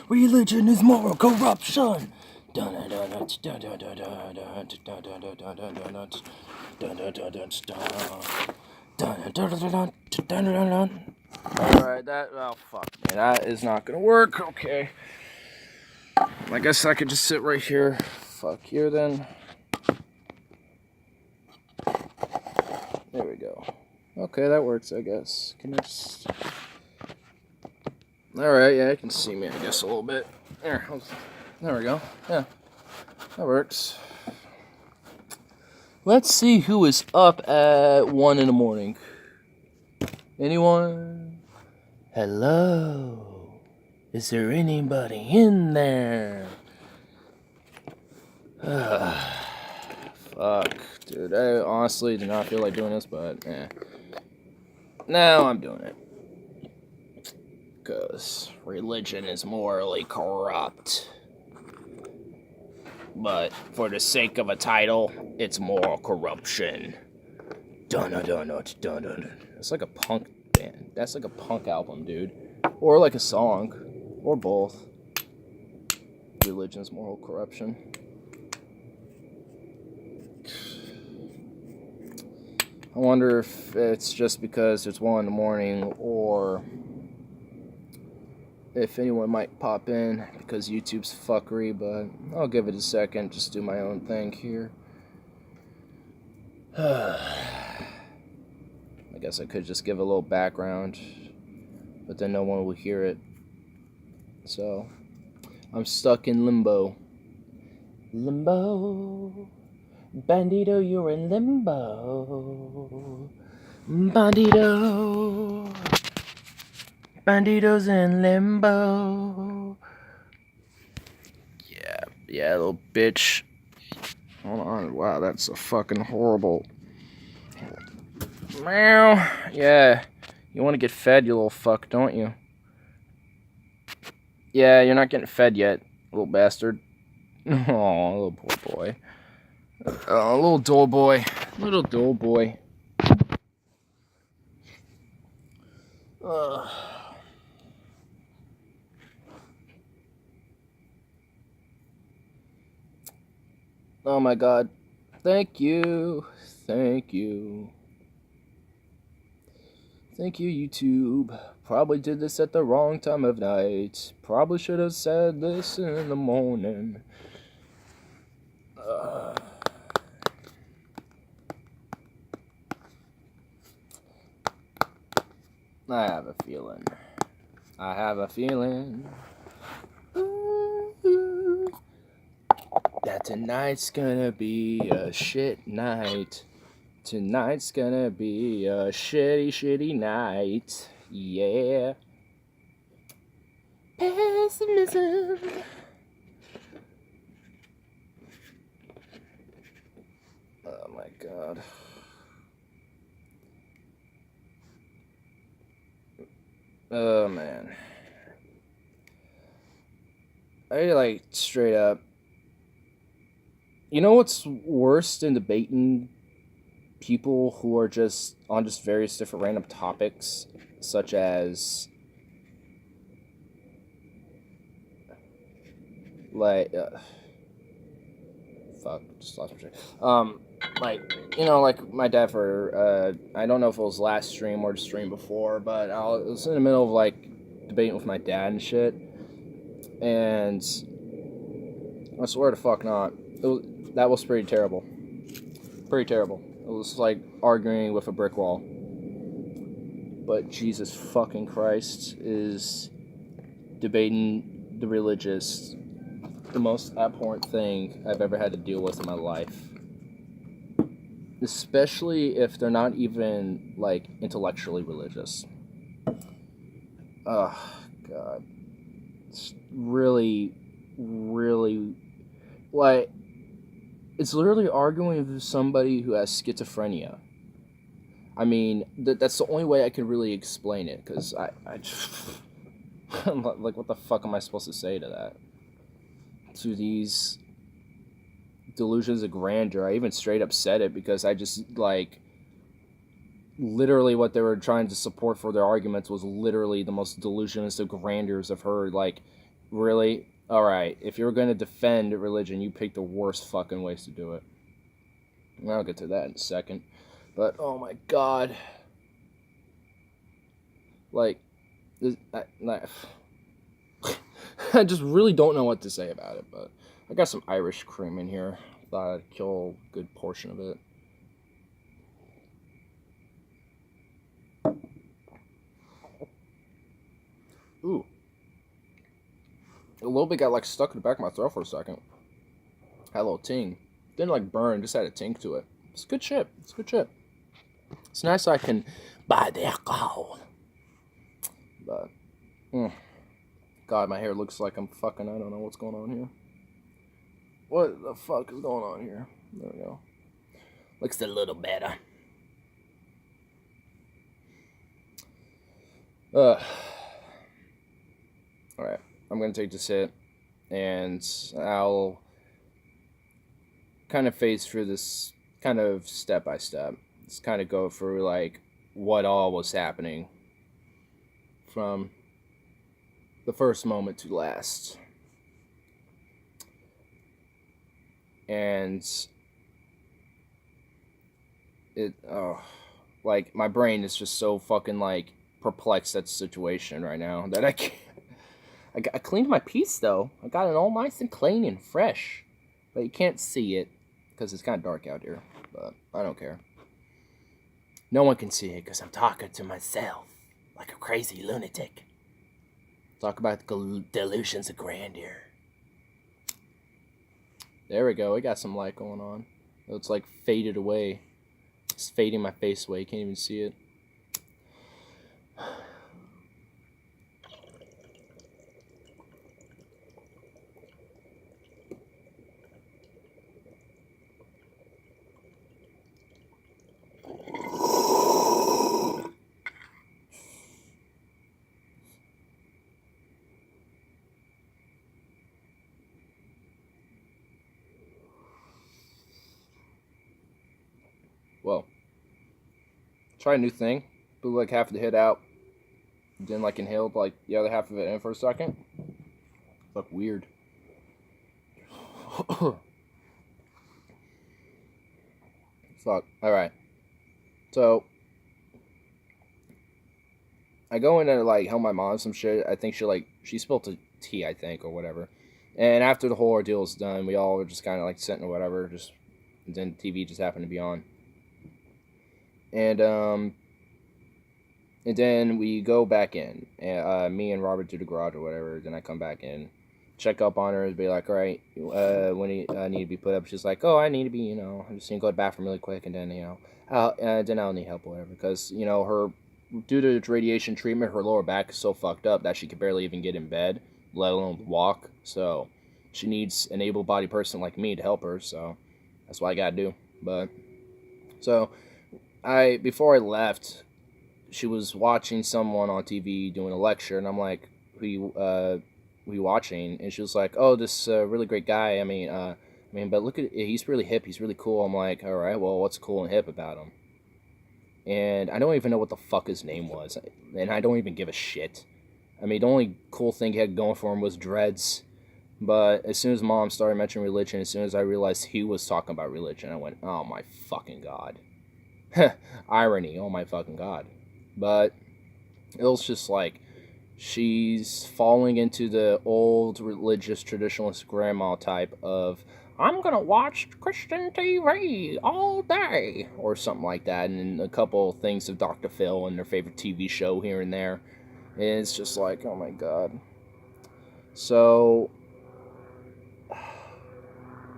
Religion is moral corruption. Alright, oh fuck me, that is not gonna work. Okay. I guess I could just sit right here. Fuck here then. There we go. Okay, that works, I guess. Can you just... Alright, yeah, you can see me, I guess, a little bit. There we go. Yeah, that works. Let's see who is up at 1 in the morning. Anyone? Hello? Is there anybody in there? Fuck, dude. I honestly do not feel like doing this, but now I'm doing it. Because religion is morally corrupt. But for the sake of a title, it's moral corruption. Dun-dun-dun-dun-dun-dun. It's like a punk band. That's like a punk album, dude. Or like a song. Or both. Religion's moral corruption. I wonder if it's just because it's 1 in the morning, or if anyone might pop in because YouTube's fuckery, but I'll give it a second, just do my own thing here. I guess I could just give a little background, but then no one will hear it. So, I'm stuck in limbo. Limbo. Bandito, you're in limbo. Bandito. Bandito's in limbo. Yeah, little bitch. Hold on. Wow, that's a fucking horrible. Meow. Yeah. You want to get fed, you little fuck, don't you? Yeah, you're not getting fed yet, little bastard. Oh, little poor boy. Little dull boy. Little dull boy. Oh my god. Thank you. Thank you. Thank you, YouTube. Probably did this at the wrong time of night. Probably should have said this in the morning. I have a feeling. That tonight's gonna be a shit night. Tonight's gonna be a shitty night. Yeah. Pessimism. Oh my god. Oh man. I straight up. You know what's worse than debating people who are just on just various different random topics, such as fuck, just lost my train. Like my dad for I don't know if it was last stream or the stream before, but I was in the middle of debating with my dad and shit, and I swear to fuck not, that was pretty terrible. Pretty terrible. It was like arguing with a brick wall. But Jesus fucking Christ, is debating the religious the most abhorrent thing I've ever had to deal with in my life. Especially if they're not even, intellectually religious. Oh, God. It's really, it's literally arguing with somebody who has schizophrenia. I mean, that's the only way I can really explain it, because I'm like, what the fuck am I supposed to say to that? To these delusions of grandeur. I even straight up said it because I just, literally what they were trying to support for their arguments was literally the most delusionistic grandeurs I've heard. Like, really? Alright, if you're going to defend religion, you pick the worst fucking ways to do it. And I'll get to that in a second. But, oh my god. Like, I just really don't know what to say about it, but I got some Irish cream in here. Thought I'd kill a good portion of it. Ooh. A little bit got like stuck in the back of my throat for a second. Had a little ting. Didn't like burn, just had a ting to it. It's good shit. It's good shit. It's nice I can buy the alcohol. But, God, my hair looks like I'm fucking, I don't know what's going on here. What the fuck is going on here? There we go. Looks a little better. Alright, I'm gonna take this hit, and I'll kind of phase through this kind of step by step. Just kind of go through, like, what all was happening from the first moment to last. And it, like, my brain is just so fucking, like, perplexed at the situation right now that I can't. I cleaned my piece, though. I got it all nice and clean and fresh. But you can't see it because it's kind of dark out here. But I don't care. No one can see it because I'm talking to myself like a crazy lunatic. Talk about the delusions of grandeur. There we go. We got some light going on. It's like faded away. It's fading my face away. You can't even see it. Well, try a new thing. Blew like half of the hit out. Then like inhaled like the other half of it in for a second. Look weird. Fuck. Alright. So I go in to like help my mom some shit. I think she spilled the tea, I think, or whatever. And after the whole ordeal is done, we all were just kinda like sitting or whatever, and then TV just happened to be on. And then we go back in. And me and Robert do the garage or whatever. Then I come back in, check up on her, and be like, all right, when do you need to be put up? She's like, oh, I need to be, I just need to go to the bathroom really quick, and then, then I'll need help or whatever. Because, due to its radiation treatment, her lower back is so fucked up that she could barely even get in bed, let alone walk. So she needs an able-bodied person like me to help her. So that's what I gotta do. But so before I left, she was watching someone on TV doing a lecture, and I'm like, who you watching? And she was like, oh, this really great guy. I mean, but look at, he's really hip. He's really cool. I'm like, all right, well, what's cool and hip about him? And I don't even know what the fuck his name was, and I don't even give a shit. I mean, the only cool thing he had going for him was dreads. But as soon as Mom started mentioning religion, as soon as I realized he was talking about religion, I went, oh my fucking god. Irony, oh my fucking god. But it was just like, she's falling into the old religious traditionalist grandma type of, I'm gonna watch Christian TV all day, or something like that, and a couple of things of Dr. Phil and their favorite TV show here and there. And it's just like, oh my god. So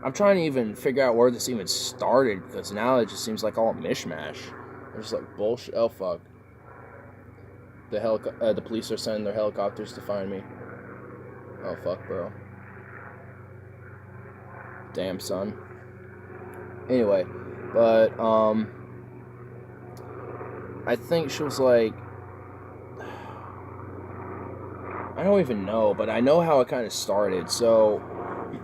I'm trying to even figure out where this even started, because now it just seems like all a mishmash. There's like bullshit. Oh fuck. The police are sending their helicopters to find me. Oh fuck, bro. Damn, son. Anyway, but I think she was like, I don't even know, but I know how it kind of started. So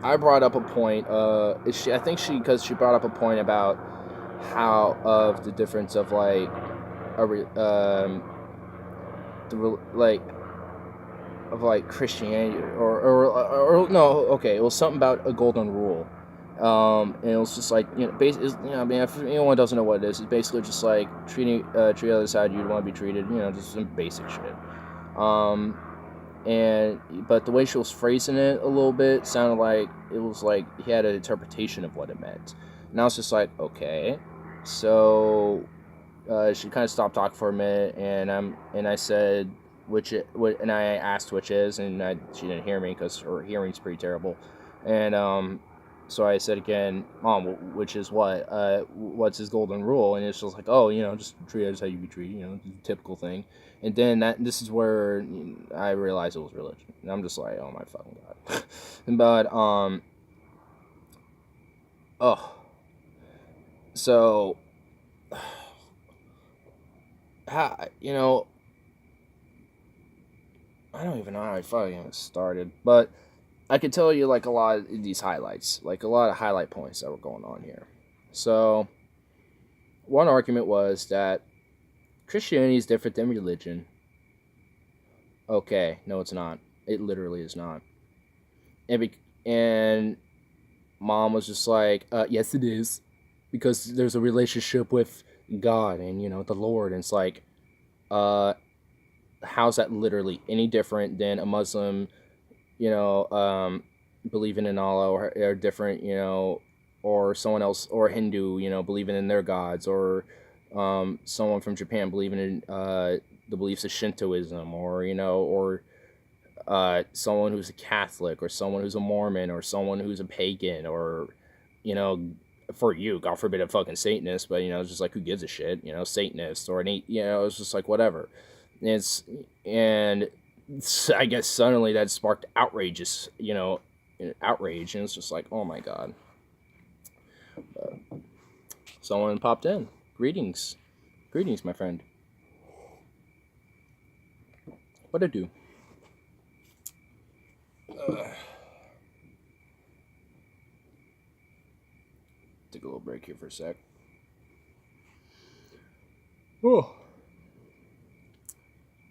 I brought up a point. Because she brought up a point about how of the difference of like like of like Christianity or no, okay, it was something about a golden rule. And it was just like, I mean, if anyone doesn't know what it is, it's basically just like treat the other side you'd want to be treated, just some basic shit. Um, but the way she was phrasing it a little bit sounded like it was like he had an interpretation of what it meant, and I was just like, okay. So she kind of stopped talking for a minute, and I said and I asked which is, and she didn't hear me because her hearing's pretty terrible, and so I said again, Mom, which is what? What's his golden rule? And it's just like, oh, just treat others how you be treated, typical thing. And then this is where I realized it was religion, and I'm just like, oh my fucking god. But oh, so how I don't even know how I fucking started, but I could tell you like a lot of these highlights, like a lot of highlight points that were going on here. So one argument was that Christianity is different than religion. Okay, no, it's not. It literally is not. And Mom was just like, yes, it is, because there's a relationship with God and the Lord, and it's like, how's that literally any different than a Muslim, believing in Allah, or different, or someone else, or a Hindu, believing in their gods, or someone from Japan believing in the beliefs of Shintoism, or someone who's a Catholic, or someone who's a Mormon, or someone who's a pagan, or for you, God forbid, a fucking Satanist, but it's just like, who gives a shit, Satanist, or it's just like whatever. And I guess suddenly that sparked outrage, and it's just like, oh my god. Someone popped in. Greetings, my friend. What'd I do? Take a little break here for a sec. Oh.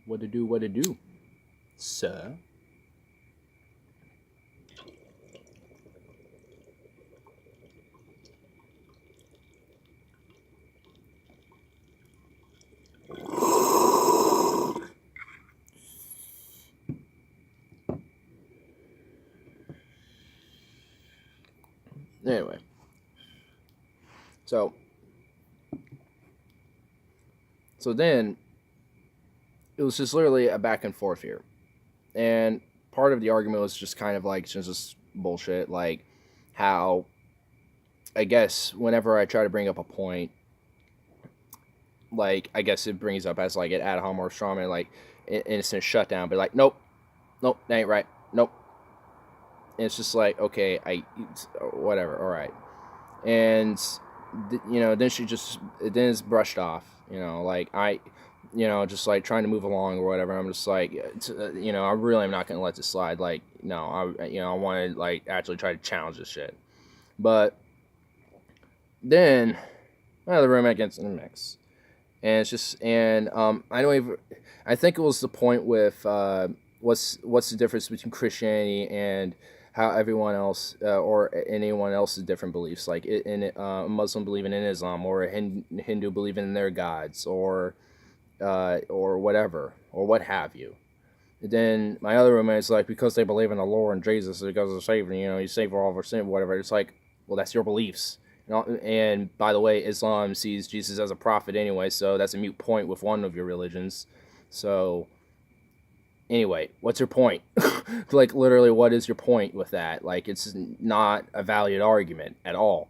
What to do, sir? Anyway, so then it was just literally a back and forth here, and part of the argument was just kind of like just bullshit, like how I guess whenever I try to bring up a point, like I guess it brings up as like an ad hom or strawman, like innocent shutdown, but like, nope, that ain't right, nope. And it's just like, okay, whatever, all right. And then then it's brushed off, like just like trying to move along or whatever. I'm just like, I really am not gonna let this slide. Like, no, I want to like actually try to challenge this shit. But then the roommate gets in the mix, and it's just, and I think it was the point with what's the difference between Christianity and how everyone else or anyone else's different beliefs, like a Muslim believing in Islam, or a Hindu believing in their gods, or whatever, or what have you. And then my other roommate is like, because they believe in the Lord and Jesus, because of the Savior, He's saved for all of our sin, whatever. It's like, well, that's your beliefs. And by the way, Islam sees Jesus as a prophet anyway, so that's a moot point with one of your religions. So anyway, what's your point? Like, literally, what is your point with that? Like, it's not a valid argument at all,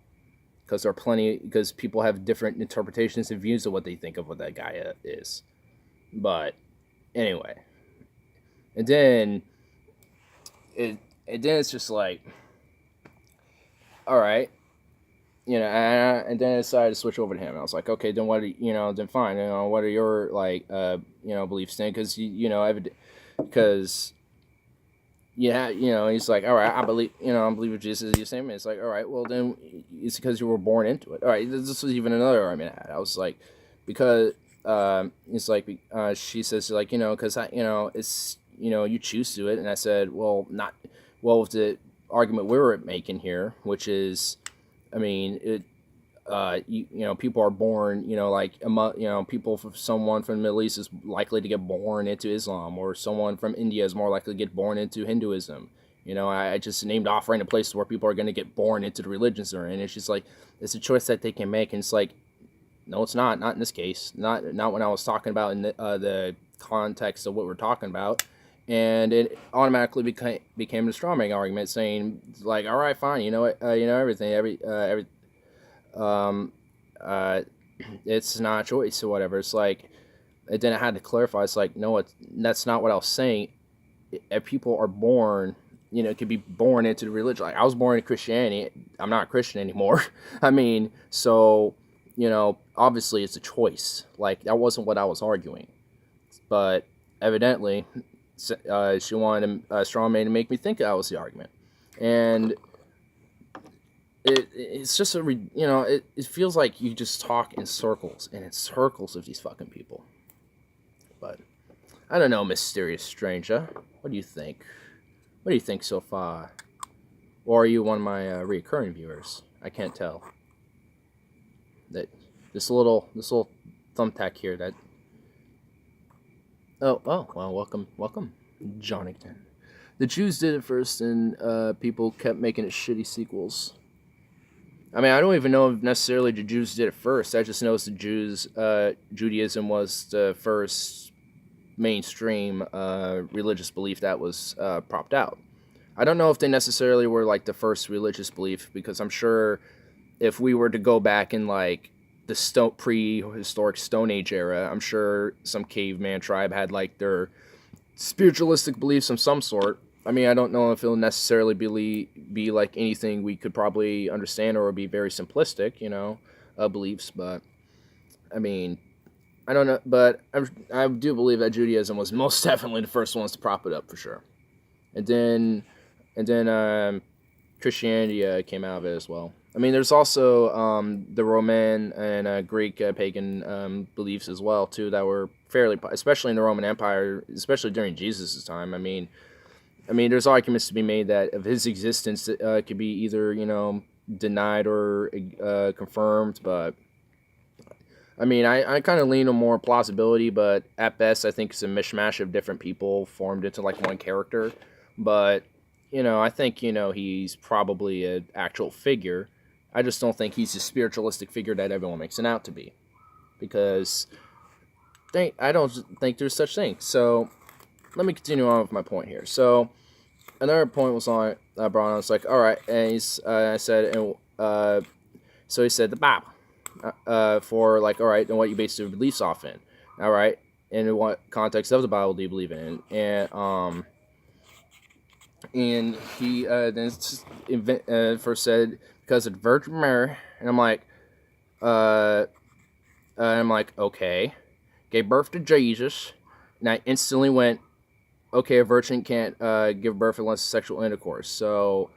because people have different interpretations and views of what they think of what that guy is. But anyway, and then it's just like, all right, and then I decided to switch over to him. I was like, okay, then then fine, what are your like beliefs then? Because because he's like, all right, I believe in Jesus is the same. It's like, all right, well then it's because you were born into it. All right, this was even another argument I had. I was like, because it's like, she says, like, because it's, you choose to it. And I said, well, not, well, with the argument we were making here, which is, I mean, people are born, people from someone from the Middle East is likely to get born into Islam, or someone from India is more likely to get born into Hinduism. I just named off random places where people are going to get born into the religions they're in. It's just like, it's a choice that they can make. And it's like, no, it's not. Not in this case. Not when I was talking about in the context of what we're talking about. And it automatically became a straw man argument, saying like, all right, fine, everything, um, uh, it's not a choice or whatever. It's like, it then I had to clarify. It's like, no, that's not what I was saying. If people are born, could be born into the religion. Like, I was born in Christianity. I'm not a Christian anymore. I mean, so, obviously it's a choice. Like, that wasn't what I was arguing. But evidently, she wanted a straw man to make me think that was the argument. And it's just it feels like you just talk in circles and in circles of these fucking people. But I don't know, mysterious stranger. What do you think? What do you think so far? Or are you one of my recurring viewers? I can't tell. That this little thumbtack here. That oh well, welcome, Jonathan. The Jews did it first, and people kept making it shitty sequels. I mean, I don't even know if necessarily the Jews did it first. I just know the Judaism was the first mainstream religious belief that was propped out. I don't know if they necessarily were like the first religious belief, because I'm sure if we were to go back in like the prehistoric Stone Age era, I'm sure some caveman tribe had like their spiritualistic beliefs of some sort. I mean, I don't know if it'll necessarily be like anything we could probably understand, or be very simplistic, beliefs. But I mean, I don't know, but I do believe that Judaism was most definitely the first ones to prop it up for sure, and then Christianity came out of it as well. I mean, there's also the Roman and Greek pagan beliefs as well too that were fairly, especially in the Roman Empire, especially during Jesus' time. I mean, there's arguments to be made that of his existence could be either denied or confirmed, but I mean, I kind of lean on more plausibility, but at best, I think it's a mishmash of different people formed into like one character. But I think he's probably an actual figure. I just don't think he's a spiritualistic figure that everyone makes it out to be, because I don't think there's such thing. So let me continue on with my point here. So another point was on brought on. It's like, all right, and I said, and so he said the Bible. For like, all right, then what you base your beliefs off in, all right, and in what context of the Bible do you believe in? And he then first said because of the Virgin Mary, and I'm like, okay, gave birth to Jesus, and I instantly went, okay, a virgin can't give birth unless sexual intercourse. So,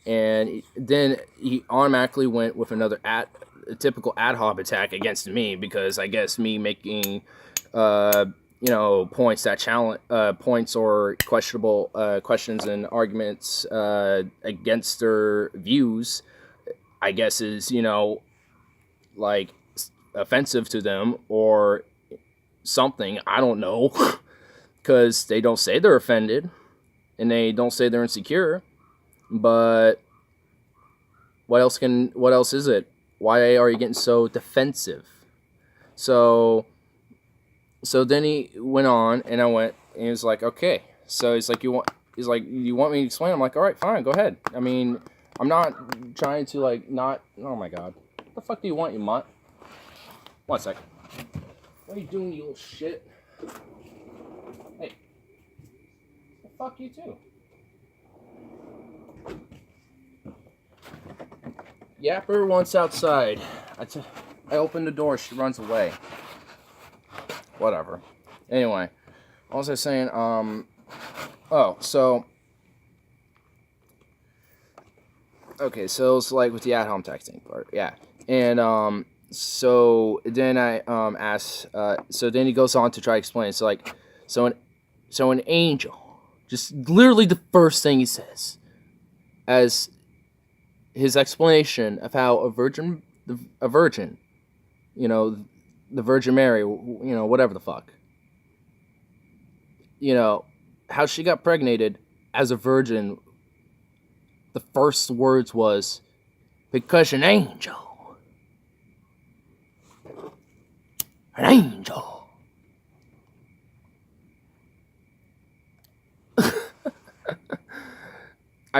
and then he automatically went with a typical ad hoc attack against me, because I guess me making points that challenge points or questionable questions and arguments against their views, I guess is like offensive to them or something. I don't know, because they don't say they're offended and they don't say they're insecure. But what else is it? Why are you getting so defensive? So then he went on, and I went, and he was like, okay. So he's like, you want me to explain? I'm like, all right, fine, go ahead. I mean, I'm not trying to like not. Oh my god, what the fuck do you want, you mutt? 1 second. What are you doing, you little shit? Hey, well, fuck you too. Yapper wants outside. I open the door, she runs away. Whatever. Anyway, what was I saying? Okay, so it's like with the at-home texting part, yeah. And So then I asked. So then he goes on to try to explain. So like, so an so an angel, just literally the first thing he says, as his explanation of how a virgin, you know, the Virgin Mary, whatever the fuck, how she got pregnated as a virgin. The first words was because an angel. I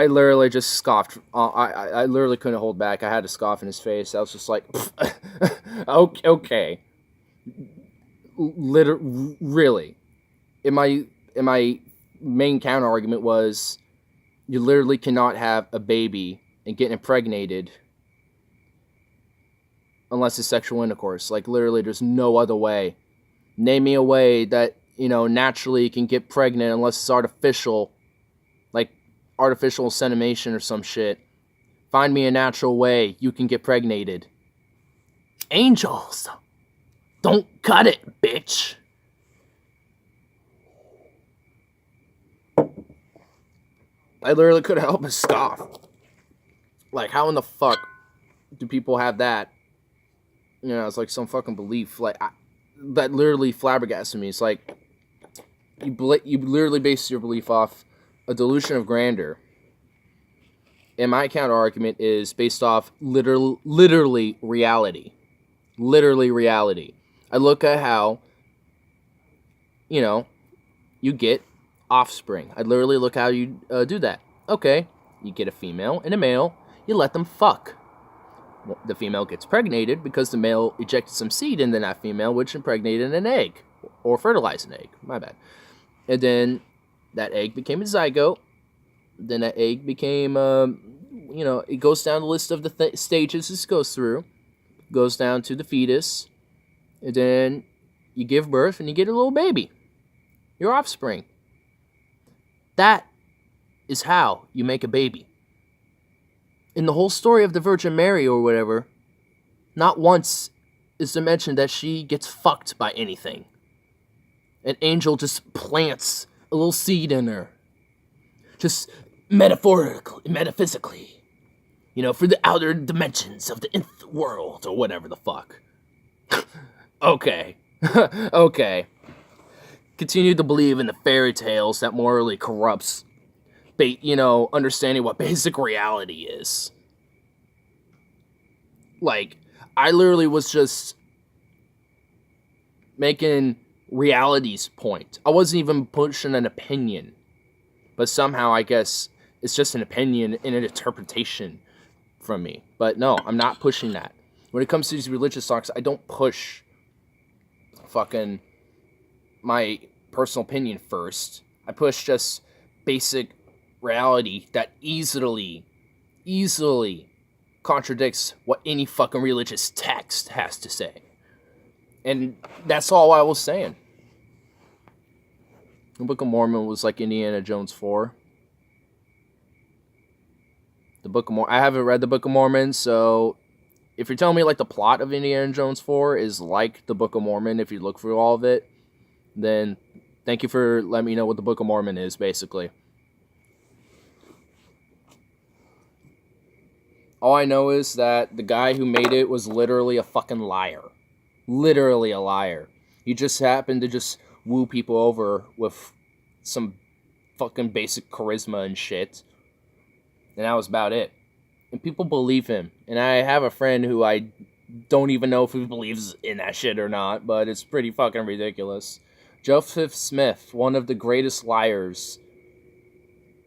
literally just scoffed. I literally couldn't hold back. I had to scoff in his face. I was just like, okay, really. In my main counter argument was, you literally cannot have a baby and get impregnated unless it's sexual intercourse. Like, literally, there's no other way. Name me a way that, naturally you can get pregnant unless it's artificial, like artificial insemination or some shit. Find me a natural way you can get pregnated. Angels! Don't cut it, bitch! I literally couldn't help but scoff. Like, how in the fuck do people have that? It's like some fucking belief. Like, that literally flabbergasted me. It's like, you literally base your belief off a delusion of grandeur. And my counter argument is based off literally reality. Literally reality. I look at how, you get offspring. I literally look how you do that. Okay, you get a female and a male, you let them fuck. The female gets pregnated because the male ejected some seed into that female, which impregnated an egg, or fertilized an egg, my bad. And then that egg became a zygote. Then that egg became, it goes down the list of the stages this goes through. Goes down to the fetus. And then you give birth and you get a little baby. Your offspring. That is how you make a baby. In the whole story of the Virgin Mary or whatever, not once is there mentioned that she gets fucked by anything. An angel just plants a little seed in her. Just metaphysically. For the outer dimensions of the nth world or whatever the fuck. Okay. Okay. Continue to believe in the fairy tales that morally corrupts, understanding what basic reality is. Like, I literally was just making reality's point. I wasn't even pushing an opinion. But somehow, I guess, it's just an opinion and an interpretation from me. But no, I'm not pushing that. When it comes to these religious talks, I don't push fucking my personal opinion first. I push just basic reality that easily contradicts what any fucking religious text has to say. And that's all I was saying. The Book of Mormon was like Indiana Jones 4. I haven't read the Book of Mormon, so if you're telling me like the plot of Indiana Jones 4 is like the Book of Mormon, if you look through all of it, then thank you for letting me know what the Book of Mormon is, basically. All I know is that the guy who made it was literally a fucking liar. Literally a liar. He just happened to just woo people over with some fucking basic charisma and shit. And that was about it. And people believe him. And I have a friend who I don't even know if he believes in that shit or not, but it's pretty fucking ridiculous. Joseph Smith, one of the greatest liars,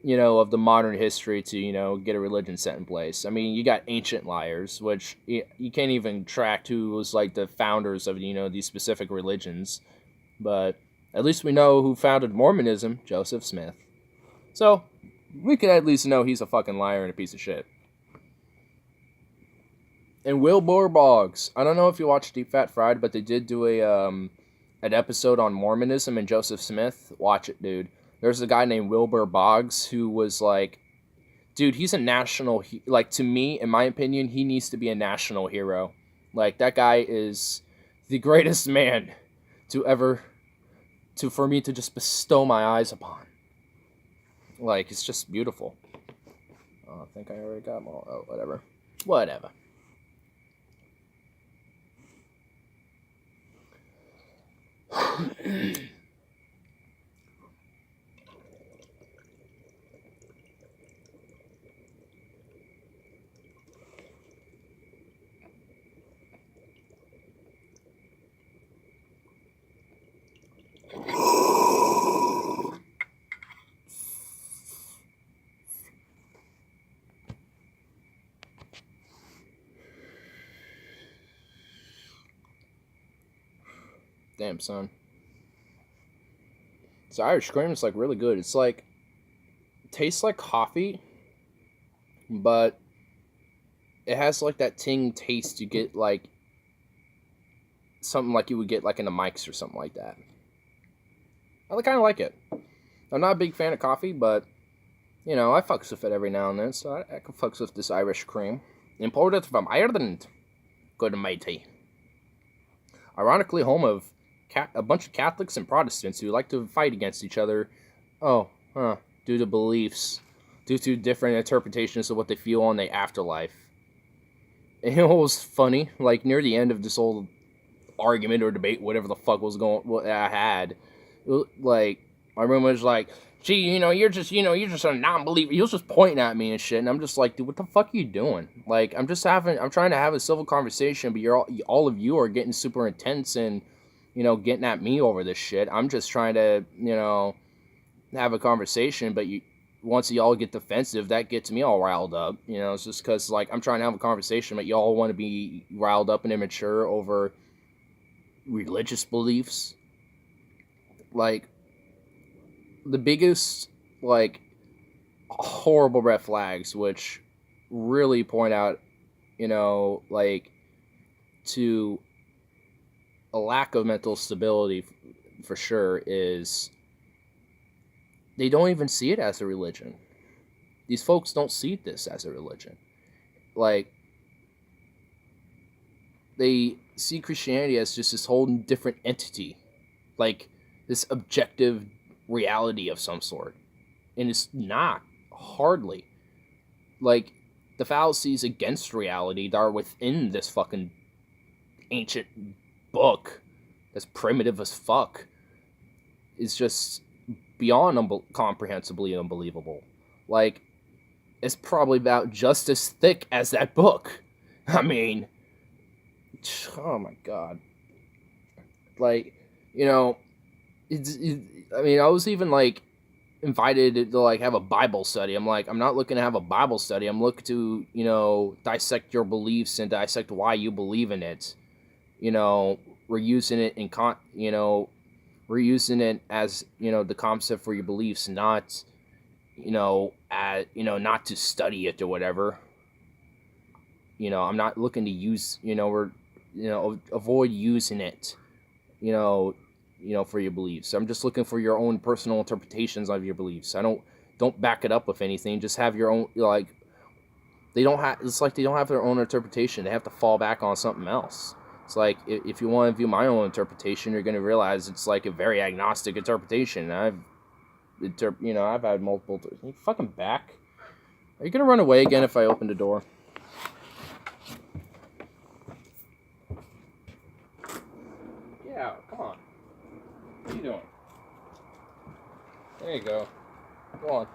of the modern history to, get a religion set in place. I mean, you got ancient liars, which you can't even track who was like the founders of, these specific religions. But at least we know who founded Mormonism, Joseph Smith. So, we could at least know he's a fucking liar and a piece of shit. And Wilbur Boggs. I don't know if you watched Deep Fat Fried, but they did do an episode on Mormonism and Joseph Smith. Watch it, dude. There's a guy named Wilbur Boggs who was like, dude, he's a national, to me, in my opinion, he needs to be a national hero. Like, that guy is the greatest man to ever, for me to just bestow my eyes upon. Like, it's just beautiful. Oh, I think I already got them all. Oh, whatever. Whatever. Damn, son. So Irish cream is like really good. It's like, it tastes like coffee, but it has like that ting taste you get like something like you would get like in the Mike's or something like that. I kind of like it. I'm not a big fan of coffee, but you know, I fucks with it every now and then, so I can fucks with this Irish cream. Imported from Ireland. Good and mighty. Ironically, home of a bunch of Catholics and Protestants who like to fight against each other. Due to beliefs. Due to different interpretations of what they feel on the afterlife. And you know what was funny? Like, near the end of this old argument or debate, whatever the fuck was what I had, like, my roommate was like, gee, you're just a non-believer. He was just pointing at me and shit, and I'm just like, dude, what the fuck are you doing? Like, I'm trying to have a civil conversation, but all of you are getting super intense and, getting at me over this shit. I'm just trying to, have a conversation, but once y'all get defensive, that gets me all riled up. It's just because, like, I'm trying to have a conversation, but y'all want to be riled up and immature over religious beliefs. Like, the biggest, like, horrible red flags, which really point out, like, to a lack of mental stability for sure, is they don't even see it as a religion. These folks don't see this as a religion. Like, they see Christianity as just this whole different entity, like this objective reality of some sort. And it's not, hardly. Like, the fallacies against reality that are within this fucking ancient book that's primitive as fuck is just beyond comprehensibly unbelievable. Like, it's probably about just as thick as that book. I mean, oh my god. Like, I was even, like, invited to, like, have a Bible study. I'm like, I'm not looking to have a Bible study. I'm looking to, dissect your beliefs and dissect why you believe in it. We're using it we're using it as, the concept for your beliefs, not, not to study it or whatever. I'm not looking to use, avoid using it, for your beliefs. I'm just looking for your own personal interpretations of your beliefs. Don't back it up with anything. Just have your own, like, it's like they don't have their own interpretation. They have to fall back on something else. It's like, if you want to view my own interpretation, you're going to realize it's like a very agnostic interpretation. I've had multiple. Are you fucking back? Are you going to run away again if I open the door? Yeah, come on. What are you doing? There you go. Go on.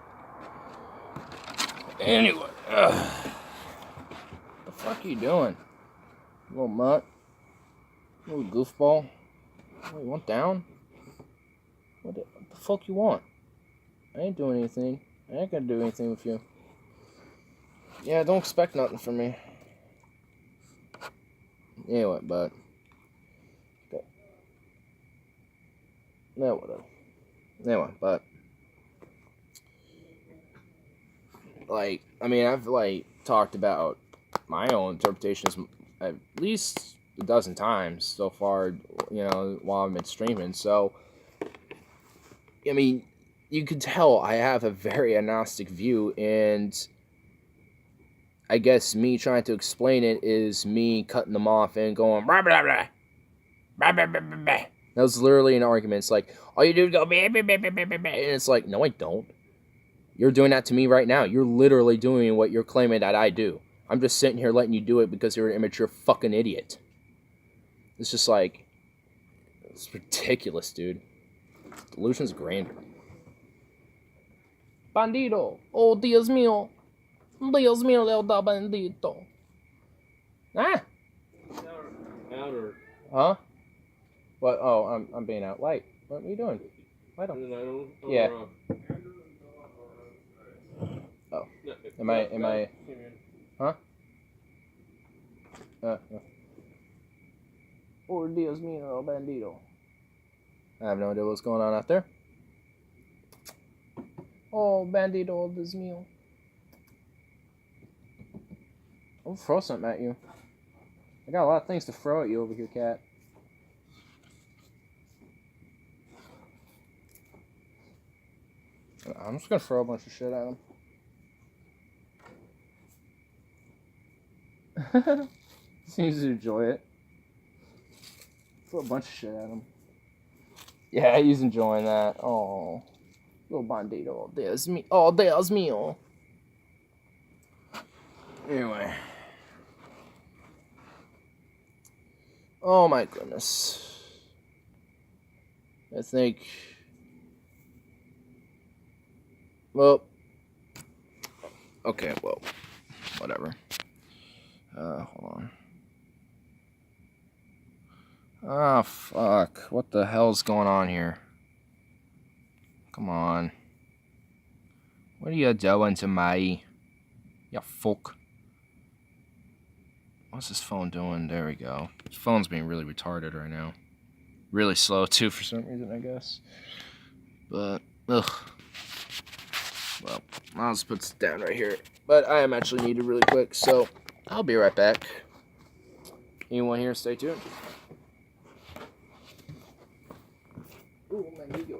Anyway. What the fuck are you doing? Little mutt? Little goofball? What, you want down? What the fuck you want? I ain't doing anything. I ain't gonna do anything with you. Yeah, don't expect nothing from me. Anyway, but... No, whatever. Anyway, but... Like, I mean, I've, like, talked about my own interpretations at least a dozen times so far, while I've been streaming. So, I mean, you could tell I have a very agnostic view, and I guess me trying to explain it is me cutting them off and going blah blah blah. Blah, blah, blah, blah, blah. That was literally an argument. It's like, all you do is go blah, blah, blah, blah, blah, blah. And it's like, no, I don't. You're doing that to me right now. You're literally doing what you're claiming that I do. I'm just sitting here letting you do it because you're an immature fucking idiot. It's just like, it's ridiculous, dude. Delusion's grandeur. Bandido. Oh, Dios mío. Dios mío, Leota bandito. Ah. Outer. Huh? What? Oh, I'm being out. Light. What are you doing? Light on. Yeah. Oh. Am I? Huh? Oh, Dios mío, bandito. I have no idea what's going on out there. Oh, bandito, Dios mío. I'll throw something at you. I got a lot of things to throw at you over here, cat. I'm just gonna throw a bunch of shit at him. Seems to enjoy it. Throw a bunch of shit at him. Yeah, he's enjoying that. Oh, little bandito. There's me. Oh, there's me. Oh. Anyway. Oh my goodness. I think. Well. Okay, well. Whatever. Hold on. Ah, fuck. What the hell's going on here? Come on. What are you doing to me? You fuck. What's this phone doing? There we go. This phone's being really retarded right now. Really slow, too, for some reason, I guess. But, ugh. Well, I'll just put this down right here. But I am actually needed really quick, so I'll be right back. Anyone here, stay tuned. Ooh, my ego.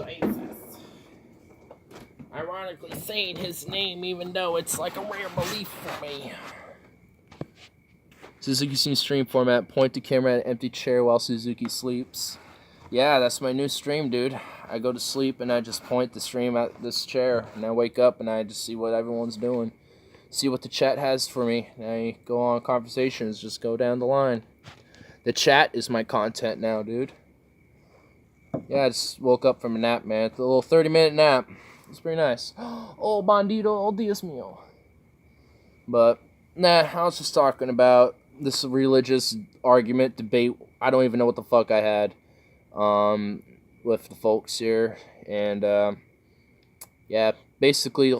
Jesus. Ironically saying his name even though it's like a rare belief for me. Suzuki seems stream format. Point the camera at an empty chair while Suzuki sleeps. Yeah, that's my new stream, dude. I go to sleep and I just point the stream at this chair. And I wake up and I just see what everyone's doing. See what the chat has for me. And I go on conversations, just go down the line. The chat is my content now, dude. Yeah, I just woke up from a nap, man. It's a little 30-minute nap. It's pretty nice. Oh, bandito, oh, Dios mío. But, nah, I was just talking about this religious argument, debate. I don't even know what the fuck I had with the folks here. And, yeah, basically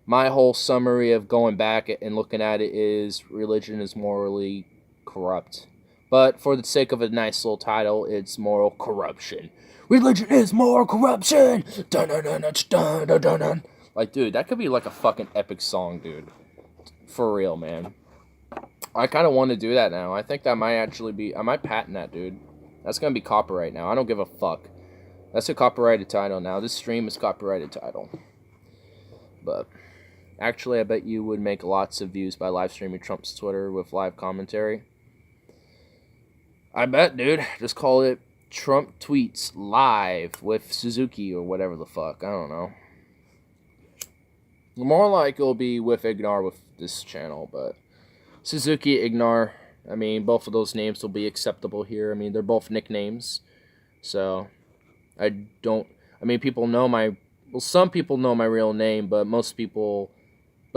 my whole summary of going back and looking at it is religion is morally corrupt. But for the sake of a nice little title, it's moral corruption. Religion is moral corruption! Dun dun dun dun dun dun dun. Like, dude, that could be like a fucking epic song, dude. For real, man. I kind of want to do that now. I think that might actually be... I might patent that, dude. That's going to be copyright now. I don't give a fuck. That's a copyrighted title now. This stream is copyrighted title. But... actually, I bet you would make lots of views by live streaming Trump's Twitter with live commentary. I bet, dude. Just call it Trump Tweets Live with Suzuki or whatever the fuck. I don't know. More like it'll be with Ignar with this channel, but Suzuki, Ignar, I mean, both of those names will be acceptable here. I mean, they're both nicknames. So, people know some people know my real name, but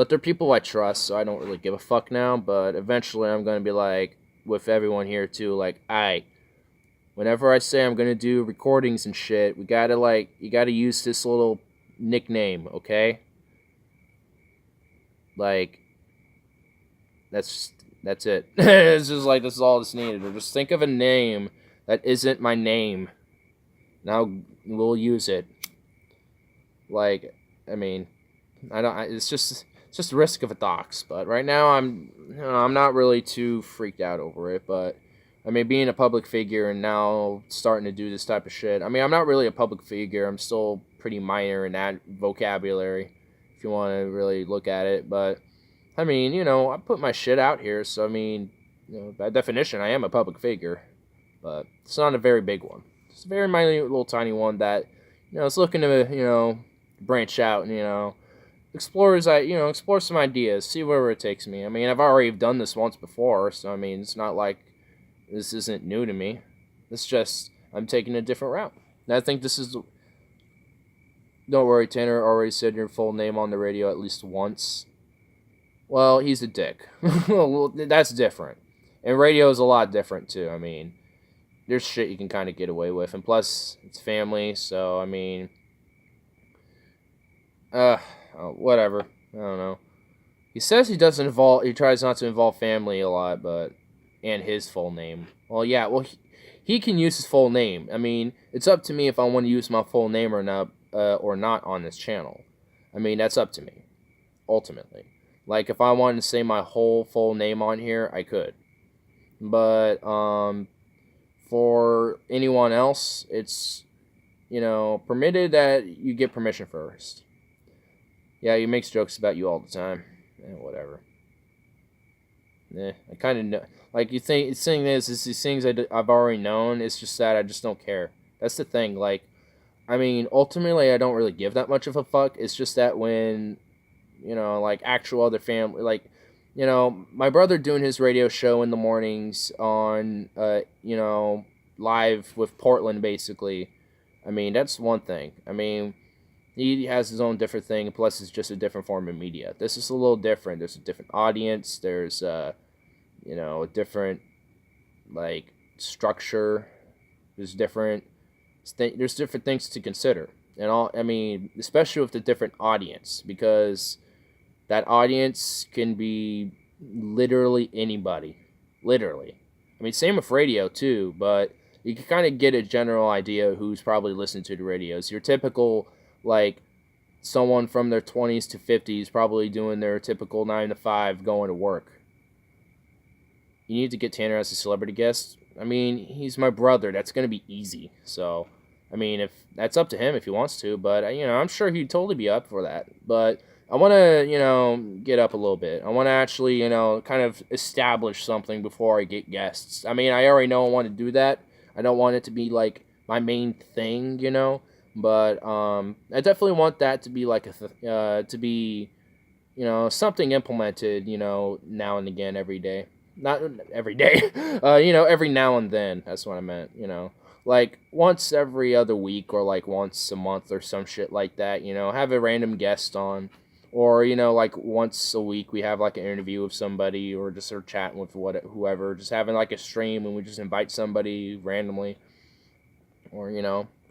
they're people I trust, so I don't really give a fuck now. But eventually I'm going to be like, with everyone here too, like, whenever I say I'm going to do recordings and shit, you gotta use this little nickname, okay? Like, that's it. It's just like, this is all that's needed. Or just think of a name that isn't my name. Now we'll use it. Like, I mean, it's just the risk of a dox. But right now I'm not really too freaked out over it. But I mean, being a public figure and now starting to do this type of shit. I mean, I'm not really a public figure. I'm still pretty minor in that vocabulary, if you want to really look at it. But I mean, I put my shit out here, so I mean, by definition, I am a public figure. But it's not a very big one. It's a very minor little tiny one that, it's looking to, branch out and, explore some ideas, see where it takes me. I mean, I've already done this once before, so I mean, it's not like this isn't new to me. It's just, I'm taking a different route. And I think this is... Don't worry, Tanner already said your full name on the radio at least once. Well, he's a dick. Well, that's different. And radio is a lot different, too. I mean, there's shit you can kind of get away with. And plus, it's family, so, I mean... whatever. I don't know. He says he tries not to involve family a lot, but... And his full name. Well, yeah, he can use his full name. I mean, it's up to me if I want to use my full name or not on this channel. I mean, that's up to me, ultimately. Like, if I wanted to say my whole full name on here, I could. But, for anyone else, it's, permitted that you get permission first. Yeah, he makes jokes about you all the time. Whatever. I kind of know. Like, these things I've already known. It's just that I just don't care. That's the thing. Like, I mean, ultimately, I don't really give that much of a fuck. It's just that when, like, actual other family, like, my brother doing his radio show in the mornings on, live with Portland, basically. I mean, that's one thing. I mean, he has his own different thing, plus it's just a different form of media. This is a little different. There's a different audience. There's, a different, like, structure. There's different things to consider. And I mean, especially with the different audience, because that audience can be literally anybody. Literally. I mean, same with radio, too, but you can kind of get a general idea of who's probably listening to the radios. Your typical, like, someone from their 20s to 50s probably doing their typical 9 to 5 going to work. You need to get Tanner as a celebrity guest. I mean, he's my brother. That's going to be easy. So, I mean, if that's up to him if he wants to, but I'm sure he'd totally be up for that. But I want to, get up a little bit. I want to actually, kind of establish something before I get guests. I mean, I already know I want to do that. I don't want it to be like my main thing, but I definitely want that to be like to be, something implemented, now and again every day. Not every day, every now and then. That's what I meant. Like once every other week or like once a month or some shit like that, have a random guest on, or like once a week we have like an interview with somebody, or just start chatting with whoever, just having like a stream and we just invite somebody randomly, or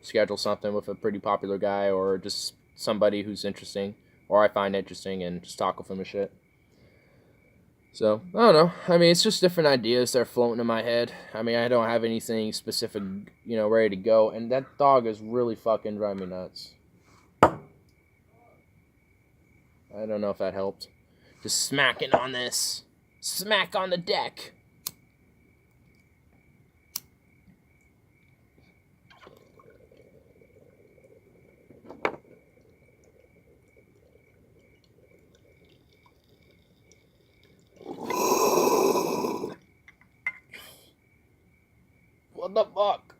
schedule something with a pretty popular guy or just somebody who's interesting or I find interesting and just talk with them and shit. So, I don't know. I mean, it's just different ideas that are floating in my head. I mean, I don't have anything specific, ready to go. And that dog is really fucking driving me nuts. I don't know if that helped. Just smacking on this. Smack on the deck. What the fuck?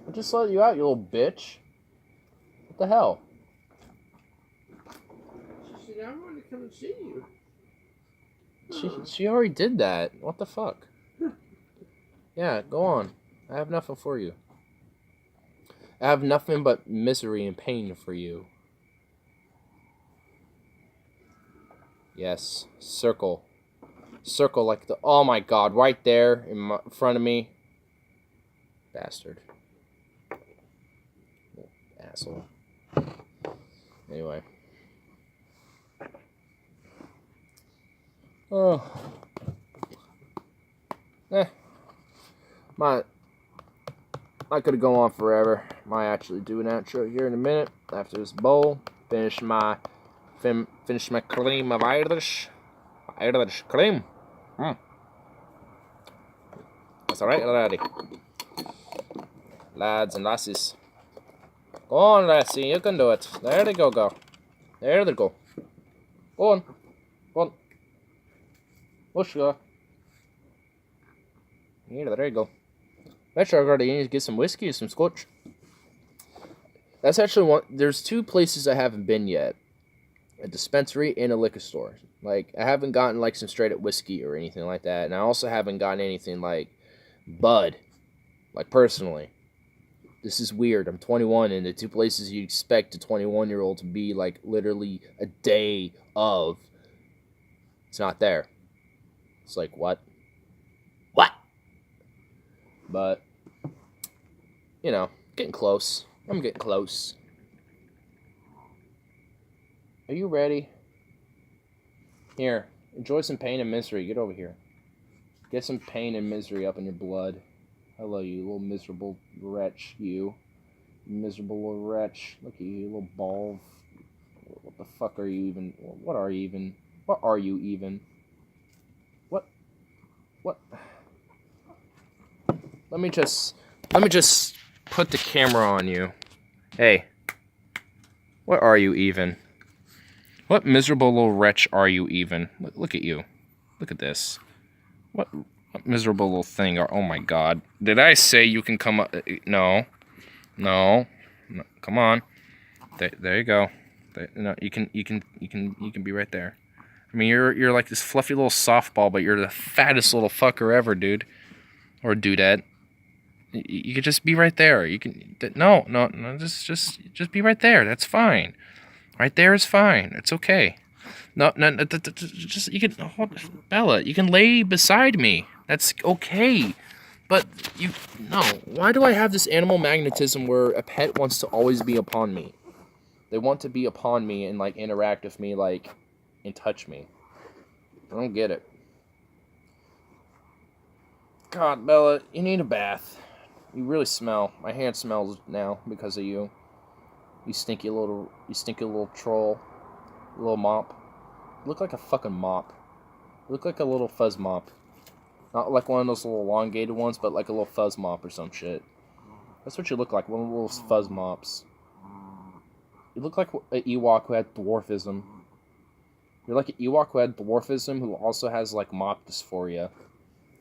I just let you out, you little bitch. What the hell? She said, I want to come and see you. She already did that. What the fuck? Yeah, go on. I have nothing for you. I have nothing but misery and pain for you. Yes, circle. Circle like the... Oh my god, right there in front of me. Bastard. Asshole. Anyway. Oh. I could go on forever. Might actually do an outro here in a minute after this bowl. Finish my cream of Irish cream. That's alright, laddie. Lads and lassies. Go on, lassie, you can do it. There they go. There they go. Go on. Whoosh, go. Here, there you go. Actually, I gotta need to get some whiskey or some scotch. That's actually one. There's two places I haven't been yet: a dispensary and a liquor store. Like, I haven't gotten like some straight up whiskey or anything like that, and I also haven't gotten anything like bud. Like, personally, this is weird. I'm 21, and the two places you expect a 21-year-old to be like literally a day of, it's not there. It's like, what? But, getting close. I'm getting close. Are you ready? Here, enjoy some pain and misery. Get over here. Get some pain and misery up in your blood. Hello, you little miserable wretch, you. Miserable little wretch. Look at you, little ball. What the fuck are you even? What are you even? What are you even? What? Let me just put the camera on you. Hey, what are you even? What miserable little wretch are you even? Look at you. Look at this. What miserable little thing are? Oh my god. Did I say you can come up? No. Come on. There you go. No, you can be right there. I mean, you're like this fluffy little softball, but you're the fattest little fucker ever, dude. Or dudette. You could just be right there. You can no, just be right there. That's fine. Right there is fine. It's okay. No, just you can Bella. You can lay beside me. That's okay. But no. Why do I have this animal magnetism where a pet wants to always be upon me? They want to be upon me and like interact with me, like, and touch me. I don't get it. God, Bella, you need a bath. You really smell. My hand smells now because of you. You stinky little troll. Little mop. You look like a fucking mop. You look like a little fuzz mop. Not like one of those little elongated ones, but like a little fuzz mop or some shit. That's what you look like, one of those fuzz mops. You look like an Ewok who had dwarfism. You're like an Ewok who had dwarfism who also has like mop dysphoria.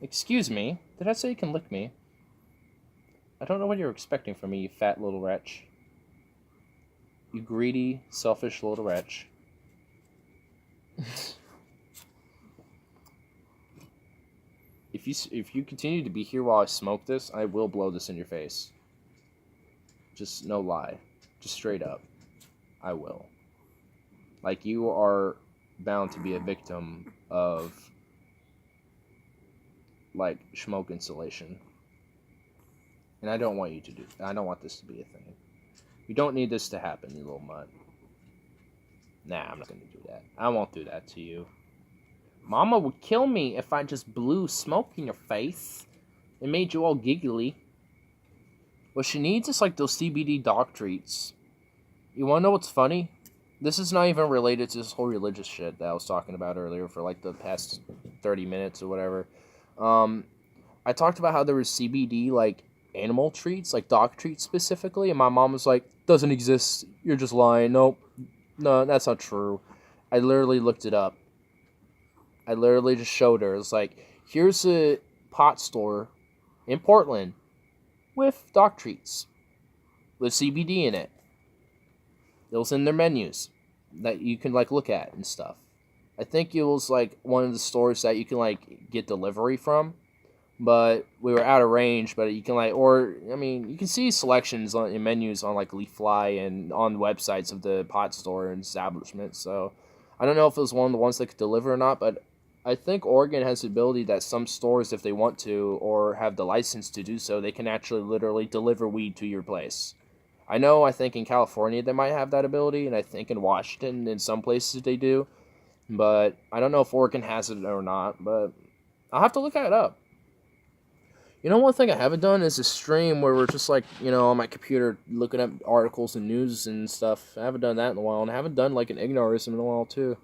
Excuse me, did I say you can lick me? I don't know what you're expecting from me, you fat little wretch. You greedy, selfish little wretch. If you continue to be here while I smoke this, I will blow this in your face. Just no lie. Just straight up. I will. Like, you are bound to be a victim of, like, smoke insulation. And I don't want you to do. I don't want this to be a thing. You don't need this to happen, you little mutt. Nah, I'm not gonna do that. I won't do that to you. Mama would kill me if I just blew smoke in your face. It made you all giggly. What she needs is like those CBD dog treats. You wanna know what's funny? This is not even related to this whole religious shit that I was talking about earlier for like the past 30 minutes or whatever. I talked about how there was CBD like animal treats, like dog treats specifically, and my mom was like, doesn't exist, you're just lying. Nope, no, that's not true. I literally looked it up. I literally just showed her. It's like, here's a pot store in Portland with dog treats with CBD in it. It was in their menus that you can like look at and stuff. I think it was like one of the stores that you can like get delivery from, but we were out of range. But you can like, or I mean, you can see selections on in menus on like LeafFly and on websites of the pot store and establishment. So I don't know if it was one of the ones that could deliver or not, but I think Oregon has the ability that some stores, if they want to or have the license to do so, they can actually literally deliver weed to your place. I think in California they might have that ability, and I think in Washington, in some places they do. But I don't know if Oregon has it or not, but I'll have to look that up. You know, one thing I haven't done is a stream where we're just like, you know, on my computer looking up articles and news and stuff. I haven't done that in a while, and I haven't done like an ignorism in a while too.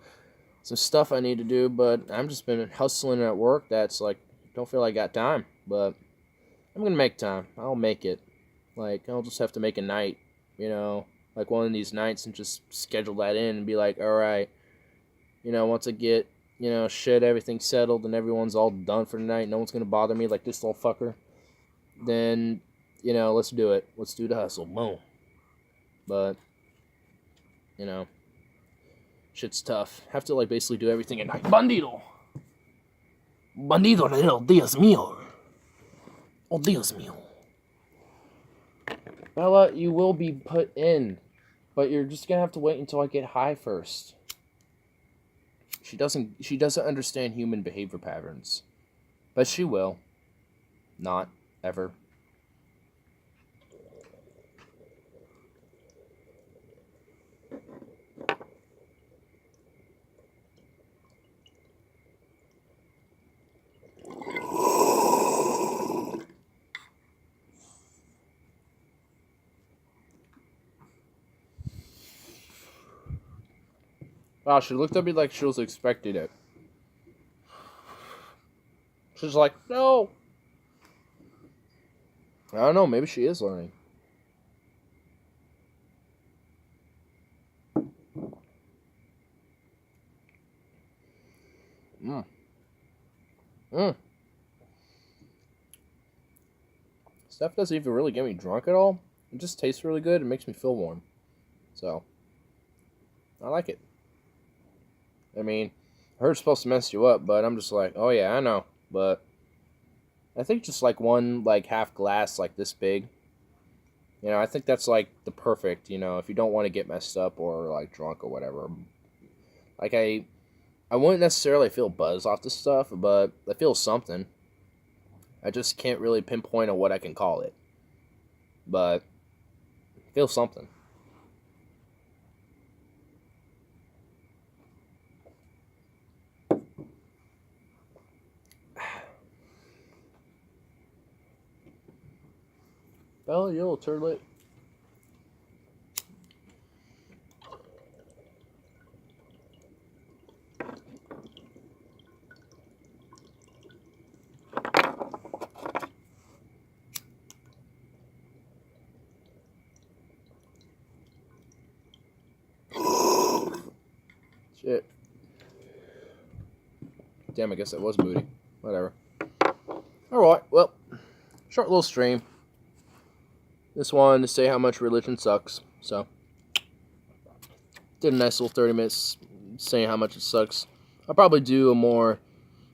Some stuff I need to do, but I'm just been hustling at work. That's like, don't feel like I got time, but I'm gonna make time. I'll make it. Like, I'll just have to make a night, you know, like one of these nights and just schedule that in and be like, alright, you know, once I get, you know, shit, everything settled and everyone's all done for the night, no one's gonna bother me like this little fucker, then, you know, let's do it. Let's do the hustle. Boom. But, you know, shit's tough. Have to, like, basically do everything at night. Bandido! Bandido, oh, Dios mío. Oh, Dios mío. Bella, you will be put in, but you're just gonna have to wait until I get high first. She doesn't understand human behavior patterns, but she will. Not ever. Wow, she looked at me like she was expecting it. She's like, no. I don't know, maybe she is learning. Stuff doesn't even really get me drunk at all. It just tastes really good and makes me feel warm. So, I like it. I mean, I heard it's supposed to mess you up, but I'm just like, oh yeah, I know. But I think just like one like half glass like this big, you know, I think that's like the perfect, you know, if you don't want to get messed up or like drunk or whatever. Like I wouldn't necessarily feel buzz off this stuff, but I feel something. I just can't really pinpoint on what I can call it. But I feel something. Oh, you little turlet. Shit. Damn, I guess that was booty. Whatever. Alright, well, short little stream. Just wanted to say how much religion sucks. So, did a nice little 30 minutes saying how much it sucks. I'll probably do a more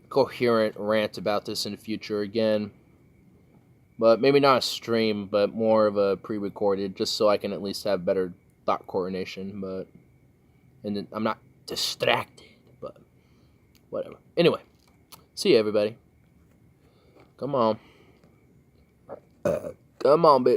coherent rant about this in the future again. But maybe not a stream, but more of a pre-recorded, just so I can at least have better thought coordination. But and then I'm not distracted. But whatever. Anyway, see you, everybody. Come on. Come on, bitch.